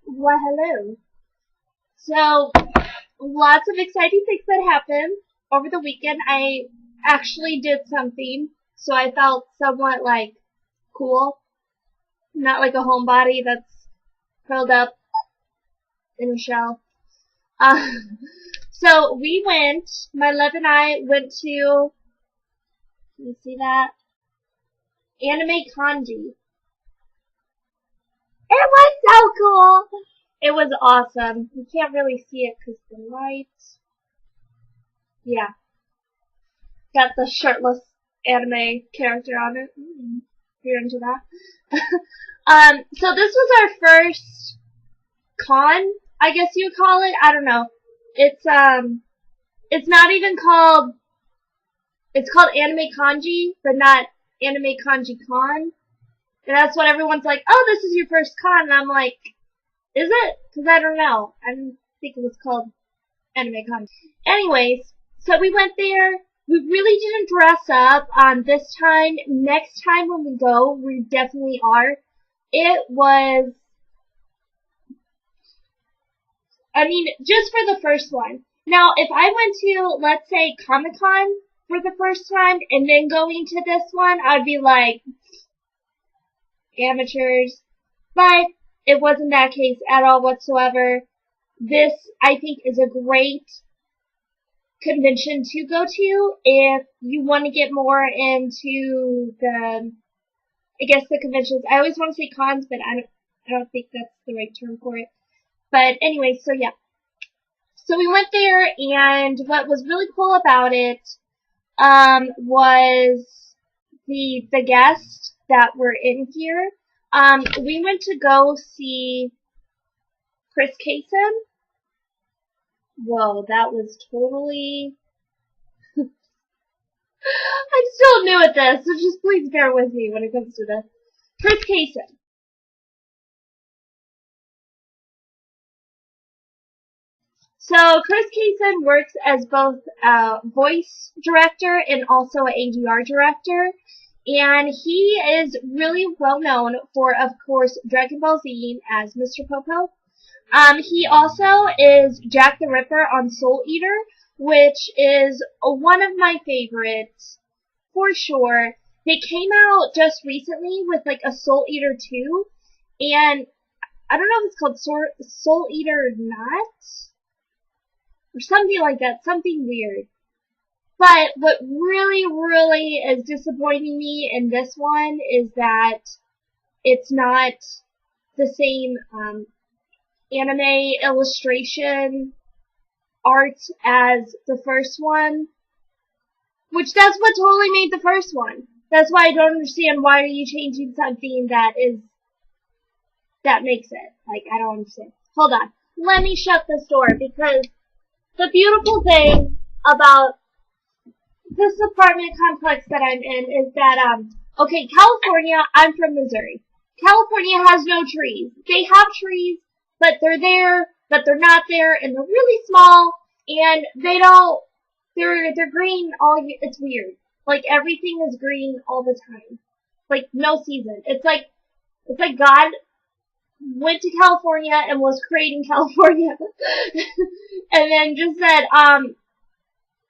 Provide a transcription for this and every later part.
Well, hello. So, lots of exciting things that happened over the weekend. I actually did something, so I felt somewhat like cool, not like a homebody that's curled up in a shell. Uh, so my love and I went to, can you see that? Anime Conji. It was so cool! It was awesome. You can't really see it because the light. Yeah. Got the shirtless anime character on it. If you're into that. So this was our first con, I guess you would call it. I don't know. It's not even called, it's called Anime Conji, but not Anime Conji Con. And that's what everyone's like, oh, this is your first con. And I'm like, is it? Cause I don't know. I didn't think it was called Anime Conji. Anyways, so we went there. We really didn't dress up this time. Next time when we go, we definitely are. It was, just for the first one. Now, if I went to, let's say, Comic-Con for the first time and then going to this one, I'd be like, amateurs. But it wasn't that case at all whatsoever. This, I think, is a great convention to go to if you want to get more into the conventions. I always want to say cons, but I don't think that's the right term for it. But anyway, so yeah. So we went there, and what was really cool about it, was the guests that were in here. We went to go see Chris Kaysen. Whoa, that was totally... I'm still new at this, so just please bear with me when it comes to this. Chris Kaysen. So, Chris Kaysen works as both a voice director and also an ADR director. And he is really well known for, of course, Dragon Ball Z as Mr. Popo. He also is Jack the Ripper on Soul Eater, which is one of my favorites, for sure. They came out just recently with like a Soul Eater 2, and I don't know if it's called Soul Eater Not, or something like that, something weird. But what really, really is disappointing me in this one is that it's not the same, anime illustration art as the first one, which that's what totally made the first one. That's why I don't understand why are you changing something that makes it. Like, I don't understand. Hold on. Let me shut this door because the beautiful thing about this apartment complex that I'm in is that, okay, California, I'm from Missouri. California has no trees. They have trees, but they're there, but they're not there, and they're really small, and they're green it's weird. Like, everything is green all the time. Like, no season. It's like God went to California and was creating California, and then just said,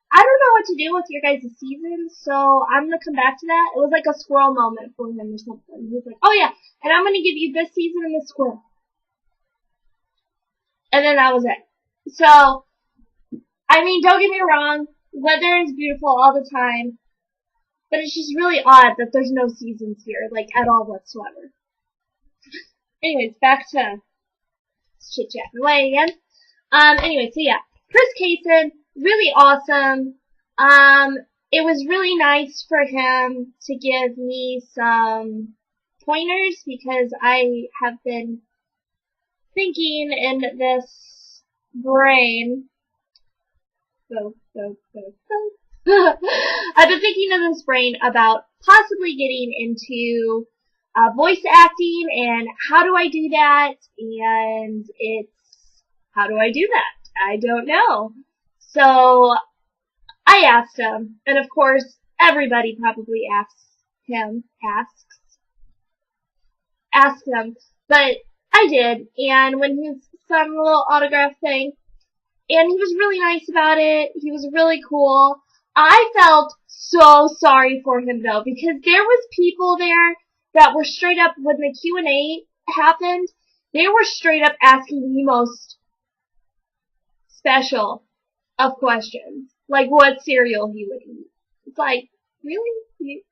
I don't know what to do with your guys' seasons, so I'm gonna come back to that. It was like a squirrel moment for him or something. He was like, oh yeah, and I'm gonna give you this season and this squirrel. And then that was it. So, don't get me wrong, weather is beautiful all the time, but it's just really odd that there's no seasons here, like, at all whatsoever. Anyways, back to chit-chatting away again. Anyway, so yeah, Chris Kaysen, really awesome. It was really nice for him to give me some pointers because I have been thinking in this brain. I've been thinking in this brain about possibly getting into voice acting and how do I do that, and how do I do that? I don't know. So, I asked him, and of course, everybody probably asks him, but I did, and when he signed a little autograph thing, and he was really nice about it. He was really cool. I felt so sorry for him though, because there was people there that were straight up, when the Q&A happened, they were straight up asking the most special of questions. Like what cereal he would eat. It's like, really?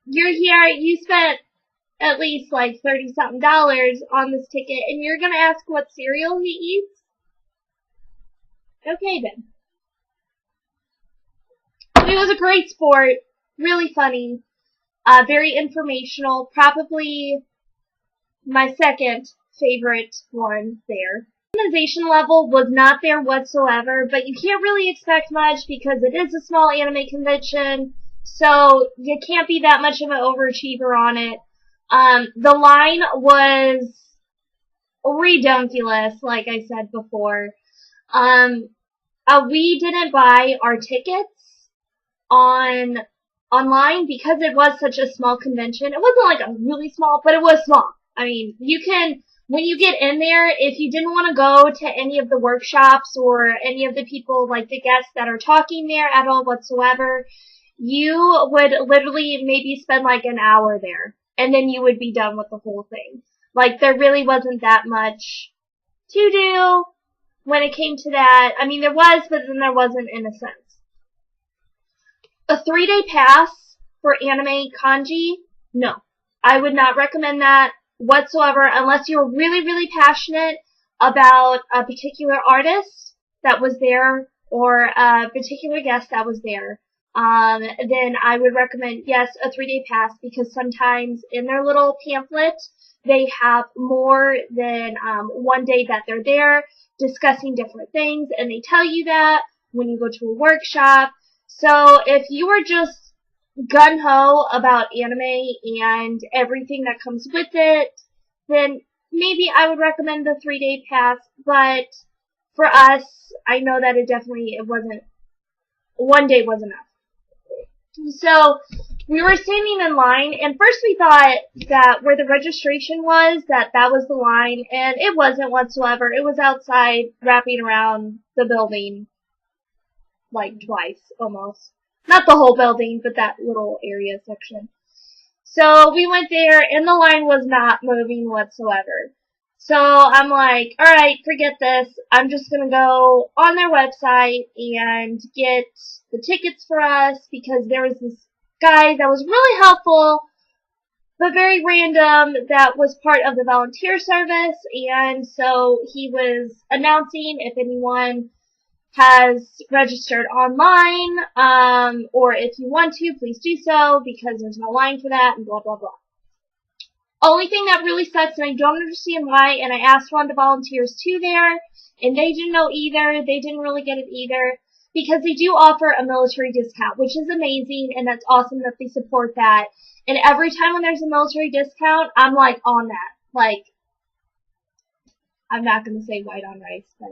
You're here, you spent at least like $30-something on this ticket, and you're gonna ask what cereal he eats? Okay then. But it was a great sport, really funny, very informational, probably my second favorite one there. Organization level was not there whatsoever, but you can't really expect much because it is a small anime convention, so you can't be that much of an overachiever on it. The line was redunculous, like I said before. We didn't buy our tickets online because it was such a small convention. It wasn't like a really small, but it was small. I mean, when you get in there, if you didn't want to go to any of the workshops or any of the people, like the guests that are talking there at all whatsoever, you would literally maybe spend like an hour there, and then you would be done with the whole thing. Like, there really wasn't that much to do when it came to that. I mean, there was, but then there wasn't in a sense. A 3-day pass for Anime Conji? No. I would not recommend that whatsoever unless you're really, really passionate about a particular artist that was there or a particular guest that was there. Then I would recommend, yes, a 3-day pass, because sometimes in their little pamphlet they have more than one day that they're there discussing different things, and they tell you that when you go to a workshop. So if you are just gung-ho about anime and everything that comes with it, then maybe I would recommend the 3-day pass, but for us, I know that it wasn't, one day was enough. So we were standing in line, and first we thought that where the registration was, that was the line, and it wasn't whatsoever. It was outside, wrapping around the building, like twice, almost. Not the whole building, but that little area section. So we went there, and the line was not moving whatsoever. So I'm like, alright, forget this. I'm just gonna go on their website and get the tickets for us, because there was this guy that was really helpful, but very random, that was part of the volunteer service, and so he was announcing if anyone has registered online, or if you want to, please do so, because there's no line for that, and blah, blah, blah. Only thing that really sucks, and I don't understand why, and I asked one of the volunteers too there, and they didn't know either, they didn't really get it either, because they do offer a military discount, which is amazing, and that's awesome that they support that. And every time when there's a military discount, I'm like on that. Like, I'm not gonna say white on rice, but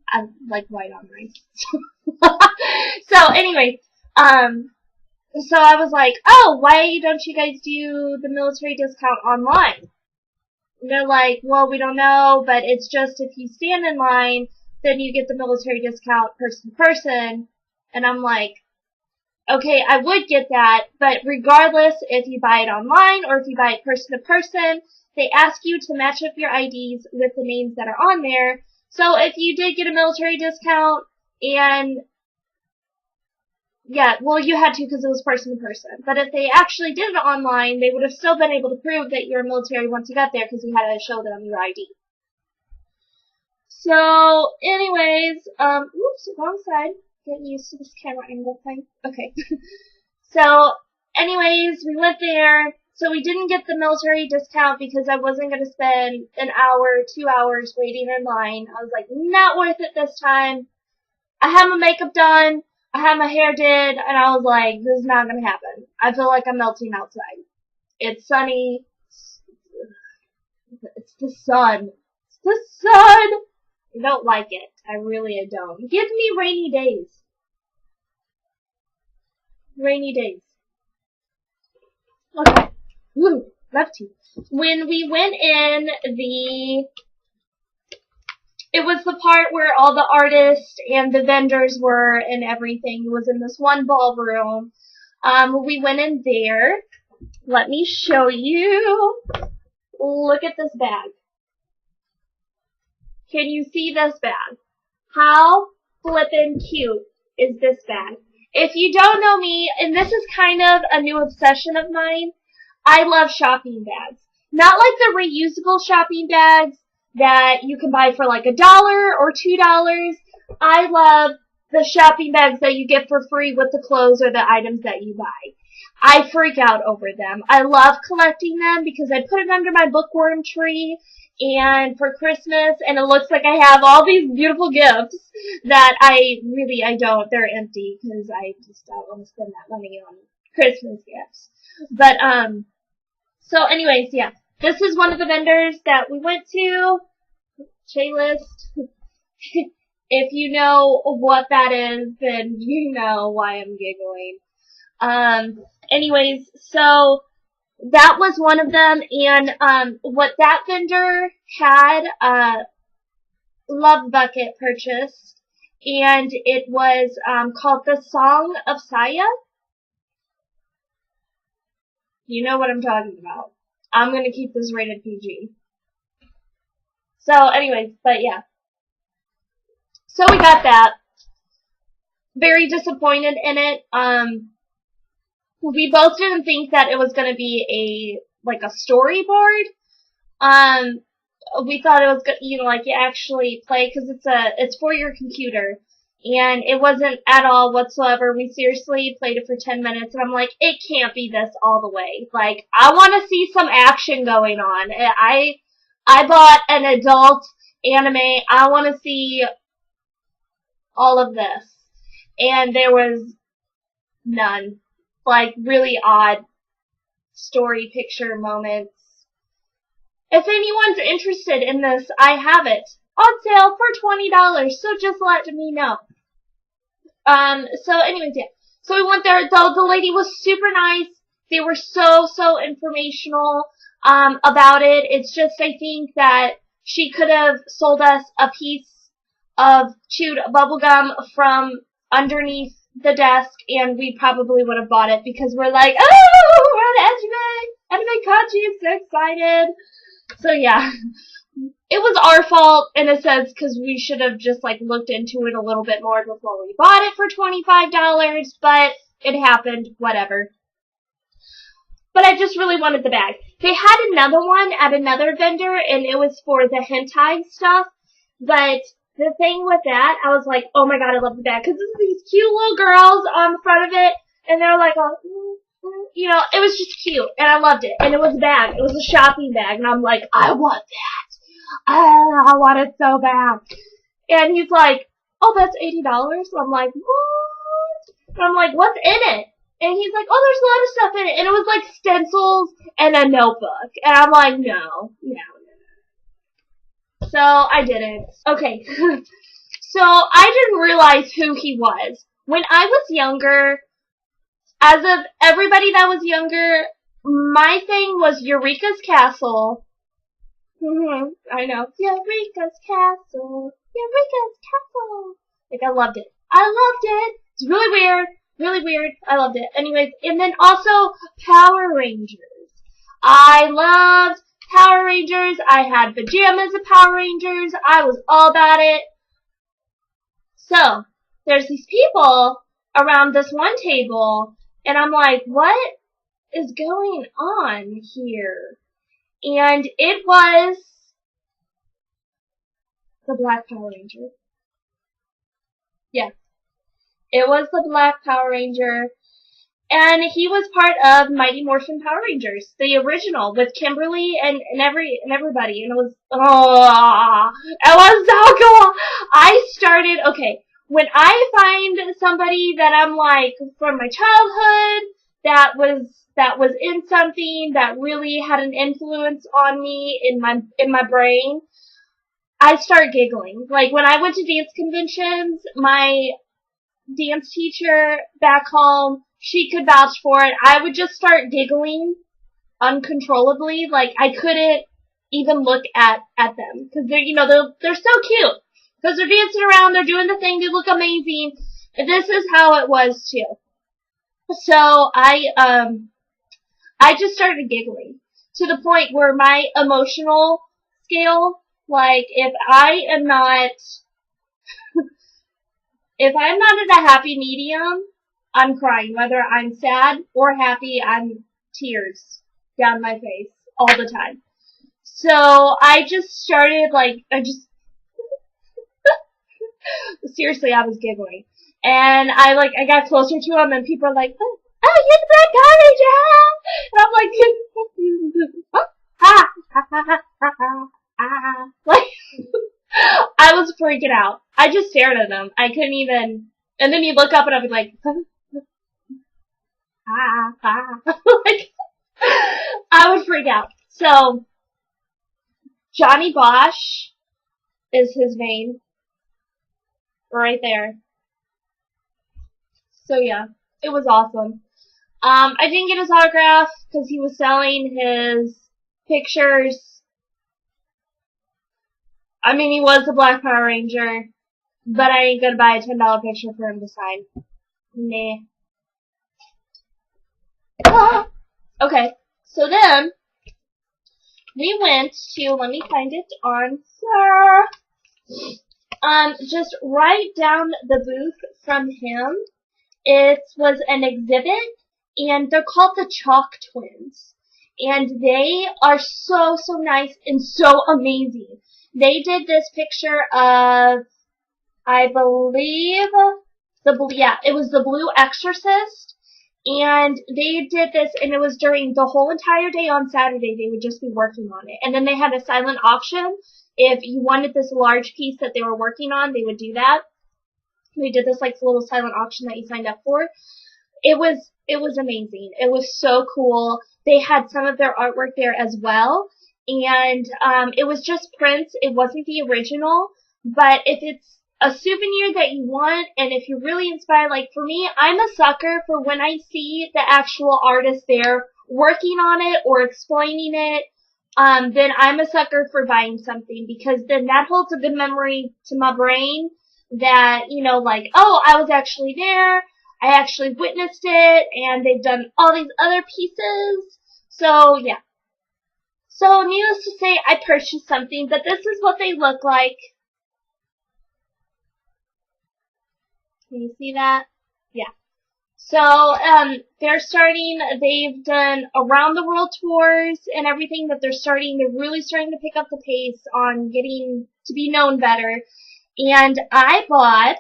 I like white on rice. So anyway, so I was like, oh, why don't you guys do the military discount online? And they're like, well, we don't know, but it's just if you stand in line, then you get the military discount person to person. And I'm like, okay, I would get that, but regardless if you buy it online or if you buy it person to person, they ask you to match up your IDs with the names that are on there. So if you did get a military discount, and yeah, well, you had to because it was person to person. But if they actually did it online, they would have still been able to prove that you're military once you got there, because you had to show them your ID. So, anyways, oops, wrong side. Getting used to this camera angle thing. Okay. So, anyways, we went there. So we didn't get the military discount because I wasn't going to spend an hour, 2 hours waiting in line. I was like, not worth it this time. I had my makeup done. I had my hair did. And I was like, this is not going to happen. I feel like I'm melting outside. It's sunny. It's the sun. It's the sun. I don't like it. I really don't. Give me rainy days. Rainy days. Okay. Woo. love to. When we went in, it was the part where all the artists and the vendors were and everything. It was in this one ballroom. We went in there. Let me show you. Look at this bag. Can you see this bag? How flippin' cute is this bag? If you don't know me, and this is kind of a new obsession of mine, I love shopping bags. Not like the reusable shopping bags that you can buy for like $1 or $2. I love the shopping bags that you get for free with the clothes or the items that you buy. I freak out over them. I love collecting them because I put it under my bookworm tree and for Christmas, and it looks like I have all these beautiful gifts that I don't. They're empty because I just don't want to spend that money on Christmas gifts. But, so anyways, yeah. This is one of the vendors that we went to. J-List. If you know what that is, then you know why I'm giggling. Anyways, so that was one of them, and what that vendor had Love Bucket purchased, and it was called the Song of Saya. You know what I'm talking about. I'm gonna keep this rated PG. So anyways, but yeah. So we got that. Very disappointed in it. We both didn't think that it was gonna be a storyboard. We thought it was you actually play, cause it's for your computer. And it wasn't at all whatsoever. We seriously played it for 10 minutes, and I'm like, it can't be this all the way. Like, I want to see some action going on. I bought an adult anime. I want to see all of this. And there was none. Like, really odd story picture moments. If anyone's interested in this, I have it on sale for $20, so just let me know. So anyways, yeah. So we went there, though the lady was super nice. They were so informational, about it. It's just, I think that she could have sold us a piece of chewed bubblegum from underneath the desk, and we probably would have bought it because we're like, oh, we're at Anime Conji is so excited. So yeah. It was our fault in a sense because we should have just looked into it a little bit more before we bought it for $25, but it happened, whatever. But I just really wanted the bag. They had another one at another vendor, and it was for the hentai stuff, but the thing with that, I was like, oh my god, I love the bag, because there's these cute little girls on the front of it, and they're like, it was just cute, and I loved it, and it was a bag, it was a shopping bag, and I'm like, I want that. I want it so bad. And he's like, oh, that's $80? I'm like, what? And I'm like, what's in it? And he's like, oh, there's a lot of stuff in it. And it was like stencils and a notebook. And I'm like, no. So I didn't. Okay. So I didn't realize who he was. When I was younger, as of everybody that was younger, my thing was Eureka's Castle. I know. Eureka's Castle. Eureka's Castle. I loved it. It's really weird. Really weird. I loved it. Anyways, and then also Power Rangers. I loved Power Rangers. I had pajamas of Power Rangers. I was all about it. So, there's these people around this one table, and I'm like, what is going on here? And it was the Black Power Ranger. Yeah. It was the Black Power Ranger. And he was part of Mighty Morphin Power Rangers, the original, with Kimberly and everybody. And it was so cool. When I find somebody that I'm like from my childhood that was in something that really had an influence on me in my brain, I start giggling. Like when I went to dance conventions, my dance teacher back home, she could vouch for it. I would just start giggling uncontrollably. Like, I couldn't even look at them. Cause they're so cute. Cause they're dancing around, they're doing the thing, they look amazing. This is how it was too. So I just started giggling to the point where my emotional scale, like, if I'm not at a happy medium, I'm crying. Whether I'm sad or happy, I'm tears down my face all the time. So I just started, seriously, I was giggling. And I got closer to him and people are like, oh, you're the Black College, and I'm like, ha, ha, ha, ha, ha, ha, ha. Like, I was freaking out. I just stared at him. I couldn't even, and then he'd look up and I'd be like, ah, ah. Like, I would freak out. So, Johnny Bosch is his name. Right there. So yeah, it was awesome. I didn't get his autograph because he was selling his pictures. I mean, he was the Black Power Ranger, but I ain't gonna buy a $10 picture for him to sign. Nah. Ah! Okay, so then, we went to, let me find it on just right down the booth from him. It was an exhibit, and they're called the Chalk Twins. And they are so, so nice and so amazing. They did this picture of, I believe, it was the Blue Exorcist. And they did this, and it was during the whole entire day on Saturday. They would just be working on it. And then they had a silent auction. If you wanted this large piece that they were working on, they would do that. They did this little silent auction that you signed up for. It was amazing. It was so cool. They had some of their artwork there as well. And it was just prints. It wasn't the original. But if it's a souvenir that you want, and if you're really inspired, like for me, I'm a sucker for when I see the actual artist there working on it or explaining it, then I'm a sucker for buying something, because then that holds a good memory to my brain that, oh, I was actually there, I actually witnessed it, and they've done all these other pieces. So, yeah. So, needless to say, I purchased something, but this is what they look like. Can you see that? Yeah. So, they've done around the world tours and everything that they're really starting to pick up the pace on getting to be known better. And I bought,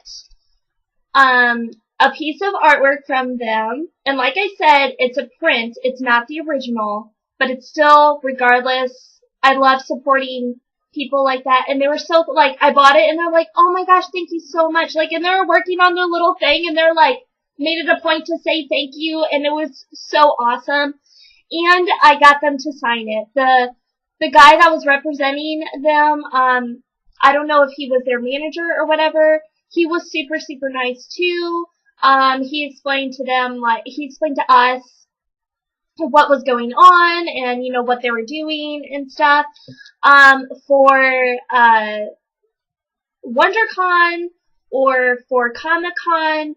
a piece of artwork from them. And like I said, it's a print. It's not the original, but it's still, regardless, I love supporting people like that. And they were so, I bought it and they're like, oh my gosh, thank you so much. And they were working on their little thing and they're made it a point to say thank you. And it was so awesome. And I got them to sign it. The guy that was representing them, I don't know if he was their manager or whatever. He was super, super nice too. He explained to us what was going on and, what they were doing and stuff. For, WonderCon or for Comic-Con,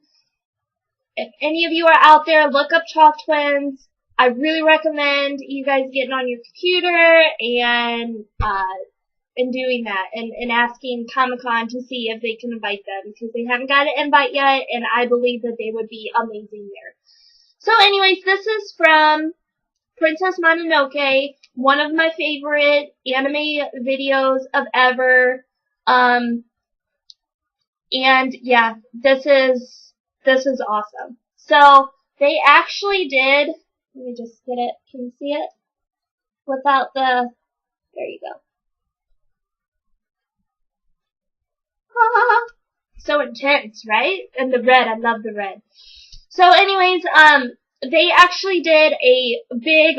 if any of you are out there, look up Chalk Twins. I really recommend you guys getting on your computer and doing that and asking Comic-Con to see if they can invite them, because they haven't got an invite yet, and I believe that they would be amazing there. So anyways, this is from Princess Mononoke, one of my favorite anime videos of ever. And yeah, this is awesome. So they actually did, let me just get it, can you see it? Without the, there you go. So intense, right? And the red, I love the red. So anyways, they actually did a big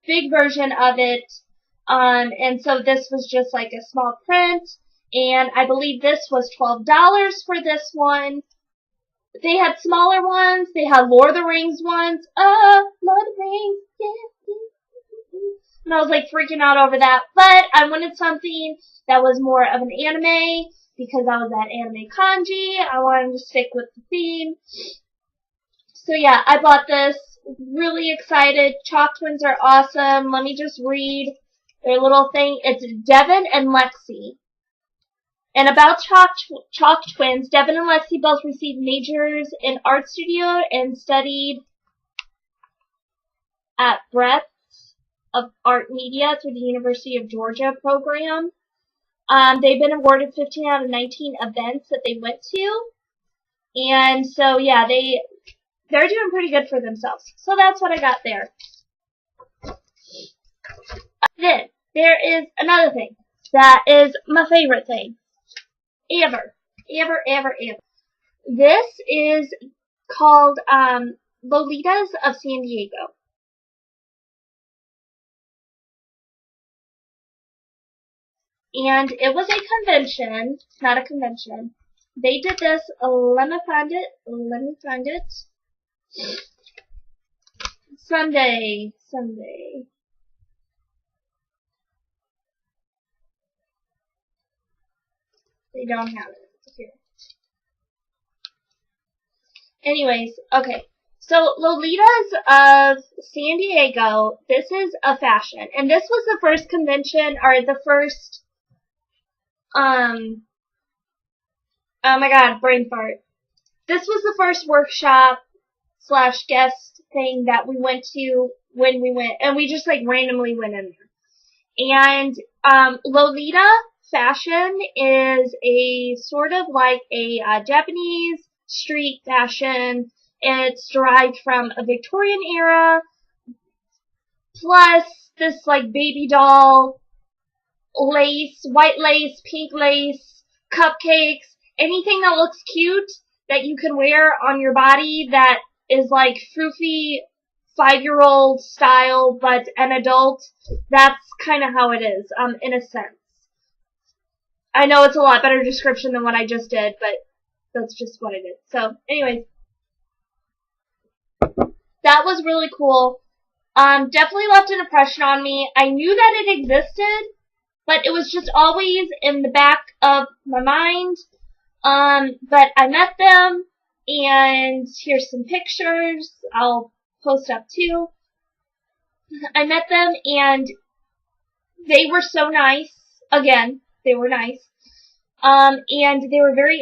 big version of it. And so this was just a small print. And I believe this was $12 for this one. They had smaller ones. They had Lord of the Rings ones. Lord of the Rings, yeah. And I was like freaking out over that. But I wanted something that was more of an anime because I was at Anime Conji. I wanted to stick with the theme. So yeah, I bought this. Really excited. Chalk Twins are awesome. Let me just read their little thing. It's Devin and Lexi. And about Chalk Twins, Devin and Lexi both received majors in art studio and studied at Breadth of Art Media through the University of Georgia program. They've been awarded 15 out of 19 events that they went to. And so, yeah, they're doing pretty good for themselves. So that's what I got there. Then, there is another thing that is my favorite thing. Ever. This is called Lolitas of San Diego. And it was a convention, not a convention. They did this, let me find it. Sunday. They don't have it here. Anyways, okay. So Lolitas of San Diego, this is a fashion. And this was the first convention, or the first, oh my god, brain fart. This was the first workshop / guest thing that we went to when we went, and we just like randomly went in there. And, Lolita fashion is a sort of like a Japanese street fashion. It's derived from a Victorian era, plus this like baby doll lace, white lace, pink lace, cupcakes, anything that looks cute that you can wear on your body that is like foofy 5-year-old style, but an adult. That's kind of how it is, in a sense. I know it's a lot better description than what I just did, but that's just what it is. So, anyways, that was really cool. Definitely left an impression on me. I knew that it existed, but it was just always in the back of my mind. But I met them, and here's some pictures. I'll post up too. I met them, and they were so nice. Again, they were nice. And they were very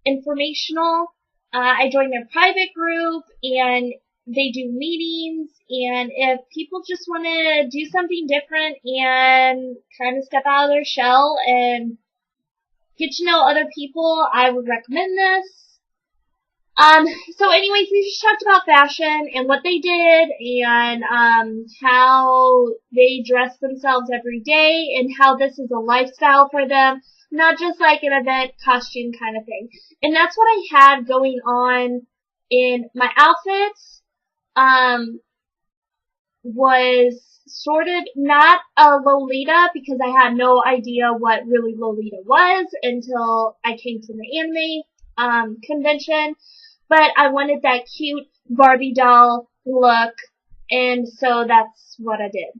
informational. I joined their private group, and they do meetings, and if people just want to do something different and kind of step out of their shell and get to know other people, I would recommend this. So anyways, we just talked about fashion and what they did and, how they dress themselves every day and how this is a lifestyle for them, not just like an event costume kind of thing. And that's what I had going on in my outfits, was sort of not a Lolita because I had no idea what really Lolita was until I came to the anime, convention. But I wanted that cute Barbie doll look, and so that's what I did.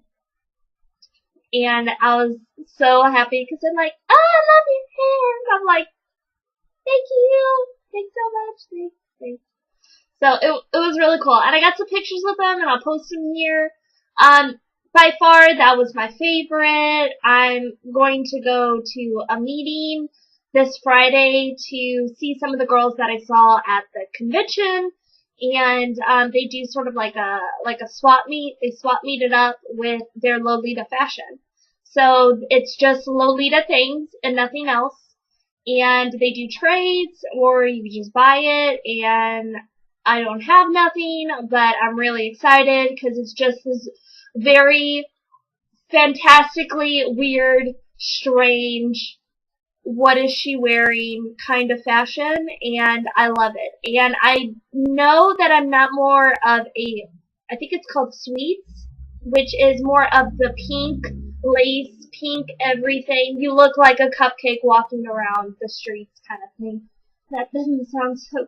And I was so happy because I'm like, oh, I love your hair. And I'm like, thank you. Thanks so much. Thanks. So it was really cool. And I got some pictures with them, and I'll post them here. By far, that was my favorite. I'm going to go to a meeting this Friday to see some of the girls that I saw at the convention, and they do sort of like a swap meet. They swap meet it up with their Lolita fashion. So it's just Lolita things and nothing else. And they do trades, or you just buy it, and I don't have nothing, but I'm really excited because it's just this very fantastically weird, strange, what is she wearing kind of fashion, and I love it. And I know that I'm not more of I think it's called Sweets, which is more of the pink lace, pink everything. You look like a cupcake walking around the streets kind of thing. That doesn't sound so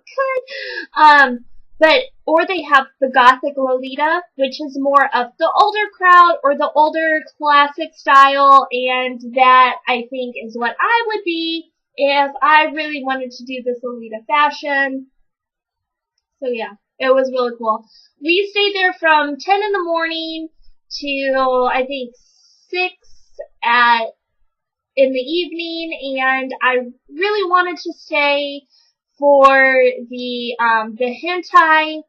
good. Or they have the Gothic Lolita, which is more of the older crowd or the older classic style, and that I think is what I would be if I really wanted to do this Lolita fashion. So yeah, it was really cool. We stayed there from 10 in the morning to I think 6 at in the evening, and I really wanted to stay for the hentai,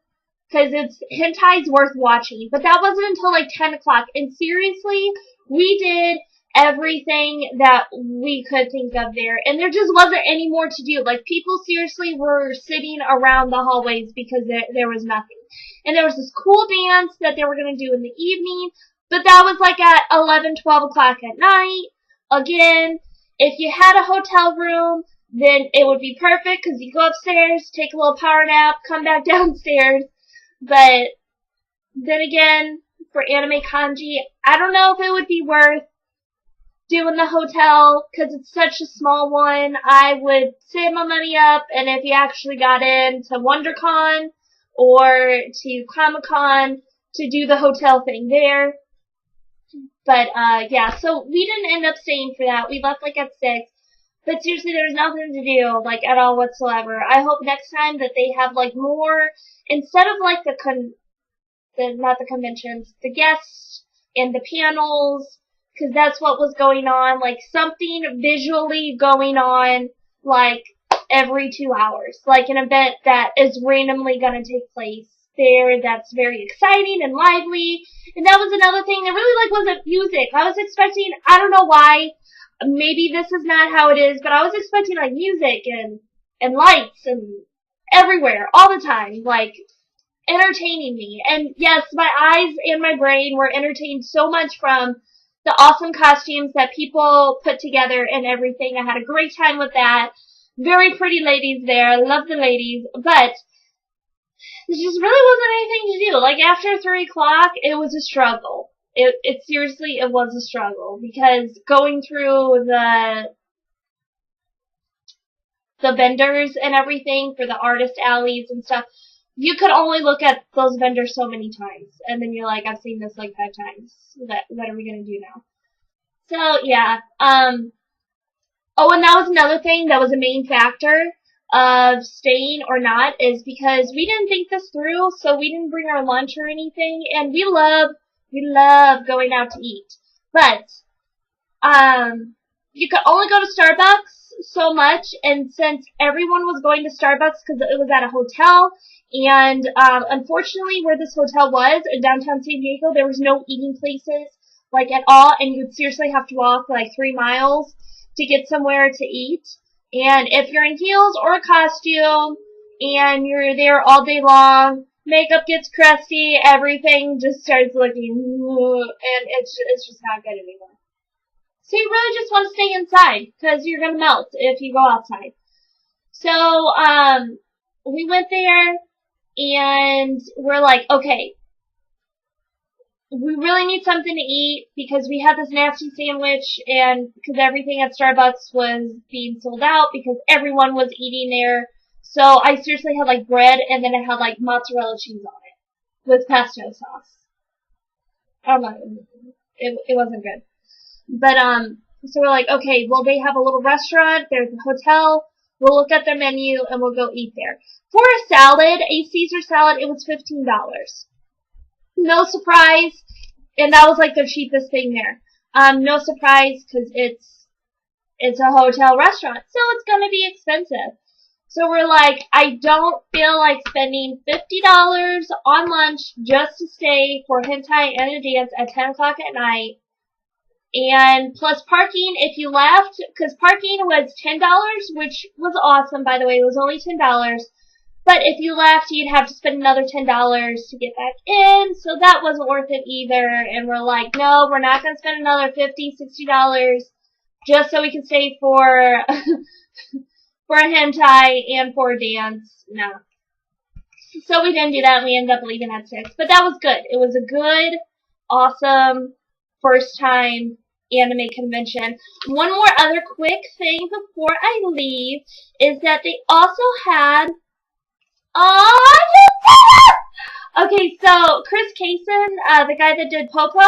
because hentai's worth watching. But that wasn't until like 10 o'clock. And seriously, we did everything that we could think of there. And there just wasn't any more to do. Like, people seriously were sitting around the hallways because there was nothing. And there was this cool dance that they were going to do in the evening. But that was like at 11, 12 o'clock at night. Again, if you had a hotel room, then it would be perfect because you go upstairs, take a little power nap, come back downstairs. But then again, for Anime Conji, I don't know if it would be worth doing the hotel because it's such a small one. I would save my money up, and if you actually got into WonderCon or to Comic-Con, to do the hotel thing there. But yeah, so we didn't end up staying for that. We left like at 6. But seriously, there was nothing to do, like, at all whatsoever. I hope next time that they have, like, more, instead of, like, not the conventions, the guests and the panels, because that's what was going on, like, something visually going on, like, every 2 hours. Like, an event that is randomly gonna take place there that's very exciting and lively. And that was another thing that really, like, wasn't music. I was expecting, I don't know why, maybe this is not how it is, but I was expecting like music and lights and everywhere, all the time, like entertaining me. And yes, my eyes and my brain were entertained so much from the awesome costumes that people put together and everything. I had a great time with that. Very pretty ladies there. Love the ladies. But there just really wasn't anything to do. Like after 3 o'clock, it was a struggle. It seriously, it was a struggle because going through the vendors and everything for the artist alleys and stuff, you could only look at those vendors so many times, and then you're like, I've seen this like 5 times. What are we gonna do now? So yeah, oh, and that was another thing that was a main factor of staying or not, is because we didn't think this through, so we didn't bring our lunch or anything, and we love going out to eat. But, you could only go to Starbucks so much, and since everyone was going to Starbucks because it was at a hotel, and, unfortunately where this hotel was, in downtown San Diego, there was no eating places, like, at all, and you'd seriously have to walk, like, 3 miles to get somewhere to eat. And if you're in heels or a costume, and you're there all day long, makeup gets crusty, everything just starts looking, and it's just not good anymore. So you really just want to stay inside, because you're gonna melt if you go outside. So, we went there, and we're like, okay, we really need something to eat, because we had this nasty sandwich, and because everything at Starbucks was being sold out, because everyone was eating there. So I seriously had like bread, and then it had like mozzarella cheese on it with pesto sauce. I don't know, it wasn't good. But so we're like, okay, well they have a little restaurant, there's a hotel, we'll look at their menu and we'll go eat there. For a salad, a Caesar salad, it was $15. No surprise, and that was like the cheapest thing there. No surprise, because it's a hotel restaurant, so it's gonna be expensive. So we're like, I don't feel like spending $50 on lunch just to stay for hentai and a dance at 10 o'clock at night. And plus parking if you left, because parking was $10, which was awesome, by the way. It was only $10. But if you left, you'd have to spend another $10 to get back in, so that wasn't worth it either. And we're like, no, we're not going to spend another $50, $60 just so we can stay for for a hentai and for a dance. No. So we didn't do that, and we ended up leaving at 6. But that was good. It was a good, awesome first time anime convention. One more other quick thing before I leave is that they also had. Okay, so Chris Kaysen, the guy that did Popo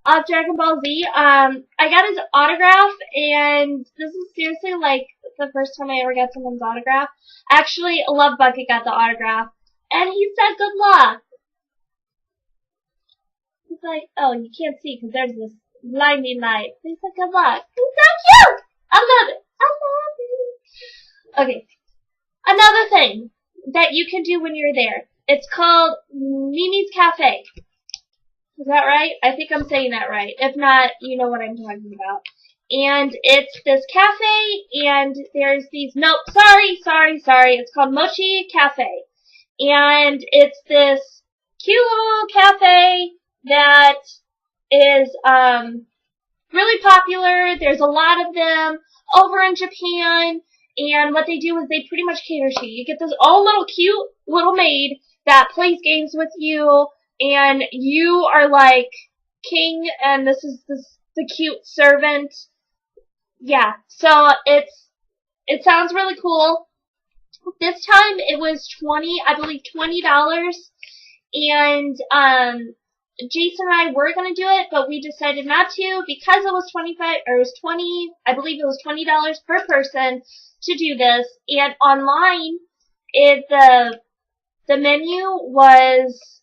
of Dragon Ball Z, I got his autograph, and this is seriously like the first time I ever got someone's autograph. Actually, Love Bucket got the autograph, and he said good luck. He's like, oh, you can't see because there's this blinding light. He said good luck. It's so cute! I love it. I love it. Okay, another thing that you can do when you're there. It's called Mimi's Cafe. Is that right? I think I'm saying that right. If not, you know what I'm talking about. And it's this cafe, and there's these, no, sorry. It's called Mochi Cafe. And it's this cute little cafe that is, really popular. There's a lot of them over in Japan. And what they do is they pretty much cater to you. You get this all little cute little maid that plays games with you, and you are like king, and this is the cute servant. Yeah, so it sounds really cool. This time it was $20, and Jason and I were gonna do it, but we decided not to because it was I believe it was $20 per person to do this, and online the menu was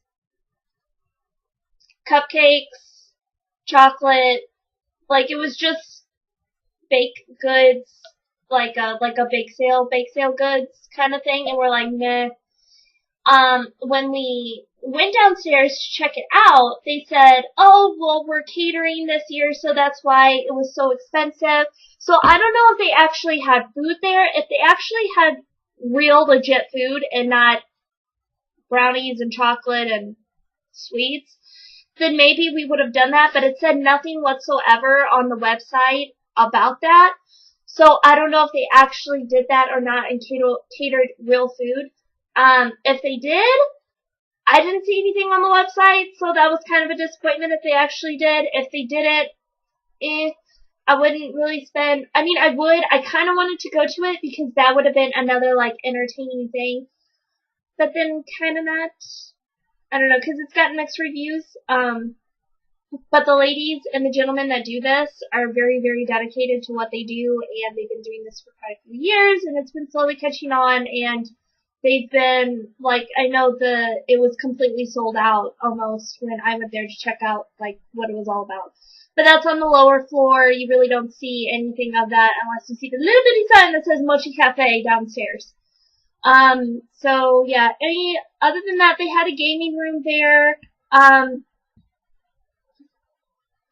cupcakes, chocolate, like it was just baked goods, like a bake sale goods kind of thing, and we're like, meh. When we went downstairs to check it out, they said, oh, well, we're catering this year, so that's why it was so expensive. So I don't know if they actually had food there. If they actually had real legit food and not brownies and chocolate and sweets, then maybe we would have done that, but it said nothing whatsoever on the website about that. So I don't know if they actually did that or not and catered real food. If they did, I didn't see anything on the website, so that was kind of a disappointment if they actually did. If they didn't, I wouldn't really spend, I mean, I would, I kind of wanted to go to it because that would have been another, like, entertaining thing. But then kind of not, I don't know, because it's gotten mixed reviews. But the ladies and the gentlemen that do this are very, very dedicated to what they do, and they've been doing this for quite a few years, and it's been slowly catching on, and they've been, like, I know it was completely sold out almost when I went there to check out, like, what it was all about. But that's on the lower floor. You really don't see anything of that unless you see the little bitty sign that says Mochi Cafe downstairs. So yeah, other than that, they had a gaming room there.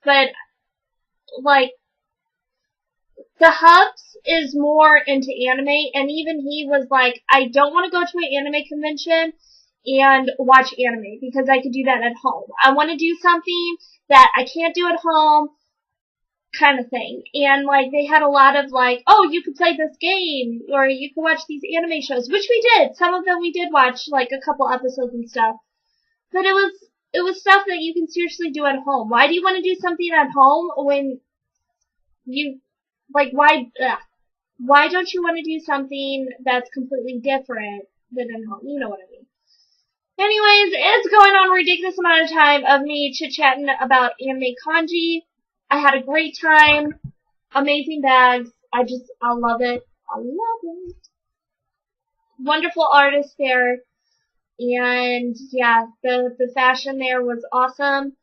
But, like, the Hubs is more into anime, and even he was like, I don't want to go to an anime convention and watch anime, because I could do that at home. I want to do something that I can't do at home, kind of thing. And, like, they had a lot of, like, oh, you could play this game, or you could watch these anime shows, which we did. Some of them we did watch, like, a couple episodes and stuff. But it was stuff that you can seriously do at home. Why do you want to do something at home when you, like, why don't you want to do something that's completely different than at home? You know what I mean. Anyways, it's going on a ridiculous amount of time of me chit-chatting about Anime Conji. I had a great time. Amazing bags. I love it. I love it. Wonderful artists there. And yeah, the fashion there was awesome.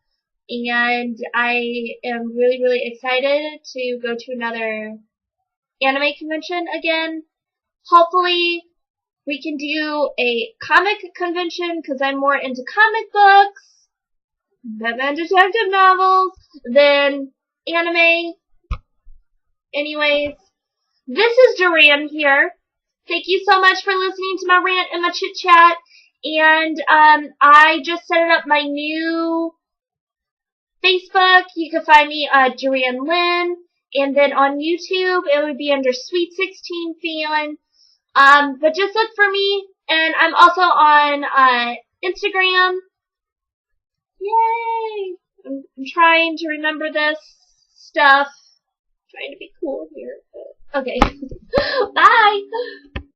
And I am really, really excited to go to another anime convention again. Hopefully, we can do a comic convention, because I'm more into comic books, Batman detective novels, than anime. Anyways, this is Duran here. Thank you so much for listening to my rant and my chit chat. And I just set up my new Facebook. You can find me Duran Lynn. And then on YouTube, it would be under Sweet 16 Fan. But just look for me. And I'm also on Instagram. Yay! I'm trying to remember this stuff. I'm trying to be cool here. Okay. Bye!